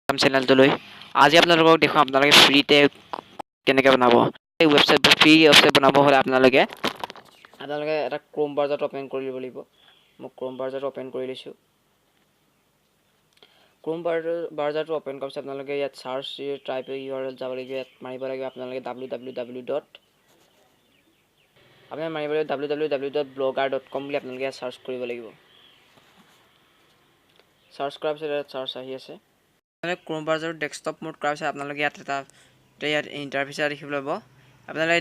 চেনেলটোলৈ আজি আপোনালোকক দেখুৱাম আপোনালোকে ফ্ৰীতে কেনেকৈ বনাব এই ৱেবছাইট ফ্ৰী ৱেবছাইট বনাব হ'লে আপোনালোকে এটা ক্ৰোম ব্ৰাউজাৰটো অপেন কৰি ল'ব লাগিব মই ক্ৰোম ব্ৰাউজাৰটো অপেন কৰি লৈছোঁ ক্ৰোম ব্ৰাউজাৰটো অপেন কৰাৰ পিছত আপোনালোকে ইয়াত চাৰ্চ টাইপ URL যাব লাগিব ইয়াত মাৰিব লাগিব আপোনালোকে www.blogger.com বুলি আপোনালোকে ইয়াত চাৰ্চ কৰিব লাগিব চাৰ্চ কৰাৰ পিছত ইয়াত চাৰ্চ আহি আছে ক্ৰোম ব্ৰাউজাৰ ডেস্কটপ মোড কৰাৰ পিছত আপোনালোকে ইয়াত ইণ্টাৰফেচ দেখিবলৈ পাব আপোনালোকে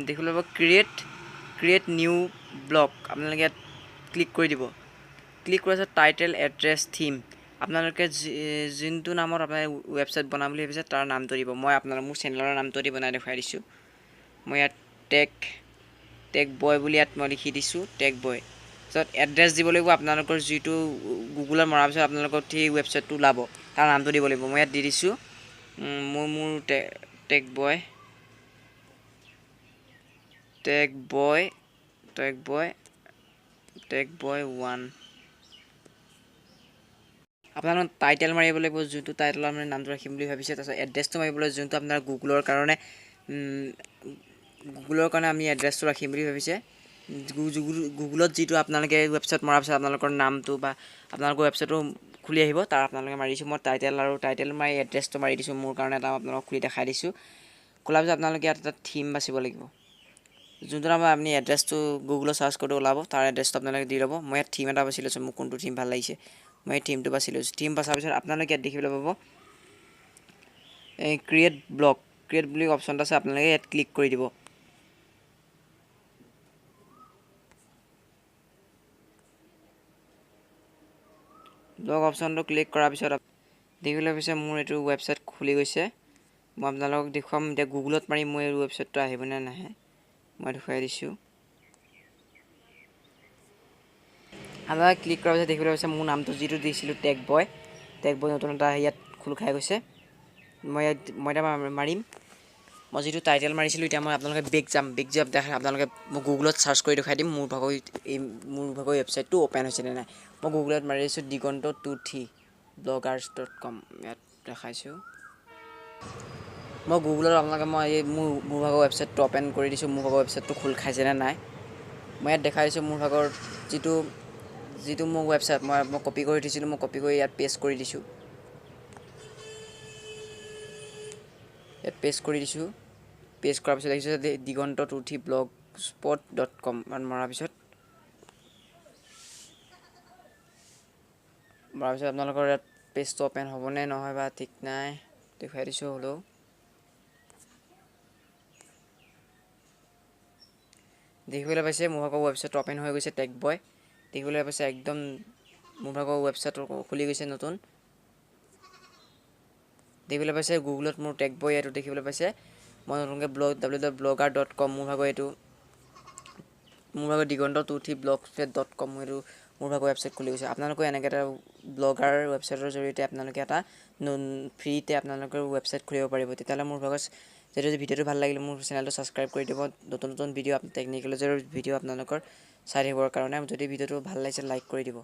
দেখিবলৈ পাব ক্ৰিয়েট নিউ ব্লগ আপোনালোকে ইয়াত ক্লিক কৰি দিব ক্লিক কৰাৰ পিছত টাইটেল এড্ৰেছ থিম আপোনালোকে যোনটো নামত আপোনাৰ ৱেবছাইট বনাম বুলি ভাবিছে তাৰ নামটো দিব মই মোৰ চেনেলৰ নামটো দি বনাই দেখুৱাই দিছোঁ মই ইয়াত টেক বয় বুলি ইয়াত মই লিখি দিছোঁ টেক বয় তাৰপিছত এড্ৰেছ দিব লাগিব আপোনালোকৰ যিটো গুগলত মৰাৰ পিছত আপোনালোকৰ সেই ৱেবছাইটটো ওলাব তাৰ নামটো দিব লাগিব মই ইয়াত দি দিছোঁ মোৰ টেক বয় 1 আপোনালোকে টাইটেল মাৰিব লাগিব যোনটো টাইটেলত আপুনি নামটো ৰাখিম বুলি ভাবিছে তাৰপিছত এড্ৰেছটো মাৰিবলৈ যোনটো আপোনাৰ গুগলৰ কাৰণে আমি এড্ৰেছটো ৰাখিম বুলি ভাবিছে গুগলত যিটো আপোনালোকে ৱেবছাইট মৰাৰ পিছত আপোনালোকৰ নামটো বা আপোনালোকৰ ৱেবছাইটটো খুলি আহিব তাৰ আপোনালোকে মাৰিছোঁ মই টাইটেল মাৰি এড্ৰেছটো মাৰি দিছোঁ মোৰ কাৰণে এটা আপোনালোকক খুলি দেখাই দিছোঁ খোলাৰ পিছত আপোনালোকে ইয়াত এটা থিম বাচিব লাগিব যোনটো নামত আপুনি এড্ৰেছটো গুগলত চাৰ্চ কৰোঁতে ওলাব তাৰ এড্ৰেছটো আপোনালোকে দি ল'ব মই ইয়াত থিম এটা বাছি লৈছোঁ মোক কোনটো থিম ভাল লাগিছে মই এই থিমটো বাছি লৈছোঁ থিম বাছাৰ পিছত আপোনালোকে ইয়াত দেখিবলৈ পাব ক্ৰিয়েট ব্লগ বুলি অপশ্যন এটা আছে আপোনালোকে ইয়াত ক্লিক কৰি দিব ব্লগ অপশ্যনটো ক্লিক কৰাৰ পিছত দেখিবলৈ পাইছে মোৰ এইটো ৱেবছাইট খুলি গৈছে মই আপোনালোকক দেখুৱাম এতিয়া গুগলত মাৰি মই এই ৱেবছাইটটো আহিবনে নাহে মই দেখুৱাই দিছোঁ আপোনালোকে ক্লিক কৰাৰ পিছত দেখিবলৈ পাইছে মোৰ নামটো যিটো দিছিলোঁ টেক বয় নতুন এটা ইয়াত খোল খাই গৈছে মই এতিয়া মাৰিম মই যিটো টাইটেল মাৰিছিলোঁ এতিয়া মই আপোনালোকে বেক যাম দেখাই আপোনালোকে মই গুগলত চাৰ্চ কৰি দেখাই দিম মোৰ ভাগৰ ৱেবছাইটটো অ'পেন হৈছে নে নাই মই গুগলত মাৰিছোঁ digant23 bloggers.com ইয়াত দেখাইছোঁ মই গুগলত আপোনালোকে মোৰ ভাগৰ ৱেবছাইটটো অ'পেন কৰি দিছোঁ মোৰ ভাগৰ ৱেবছাইটটো খোল খাইছে নে নাই মই ইয়াত দেখাই দিছোঁ মোৰ ভাগৰ যিটো মোৰ ৱেবছাইট মই কপি কৰি দিছিলোঁ মই কপি কৰি ইয়াত পেষ্ট কৰি দিছোঁ পেষ্ট কৰাৰ পিছত দেখিছোঁ digant23 blogspot.com মৰাৰ পিছত আপোনালোকৰ ইয়াত পেজটো অ'পেন হ'বনে নহয় বা ঠিক নাই দেখুৱাই দিছোঁ হ'লেও দেখিবলৈ পাইছে মোৰ ভাগৰ ৱেবছাইটটো অ'পেন হৈ গৈছে টেক বয় দেখিবলৈ পাইছে একদম মোৰ ভাগৰ ৱেবছাইটটো খুলি গৈছে নতুন দেখিবলৈ পাইছে গুগলত মোৰ টেক বয় এইটো দেখিবলৈ পাইছে মই নতুনকৈ www.blogger.com মোৰ ভাগৰ digant23 blogspot.com এইটো মোৰ ভাগৰ ৱেবছাইট খুলি গৈছে আপোনালোকে এনেকৈ এটা ব্লগাৰ ৱেবছাইটৰ জৰিয়তে আপোনালোকে এটা ফ্ৰীতে আপোনালোকৰ ৱেবছাইট খুলিব পাৰিব তেতিয়াহ'লে মোৰ ভাগৰ যদি ভিডিঅ'টো ভাল লাগিলে মোৰ চেনেলটো ছাবস্ক্ৰাইব কৰি দিব নতুন ভিডিঅ' টেকনিকলজিৰ ভিডিঅ' আপোনালোকৰ চাই থাকিবৰ কাৰণে যদি ভিডিঅ'টো ভাল লাগিছে লাইক কৰি দিব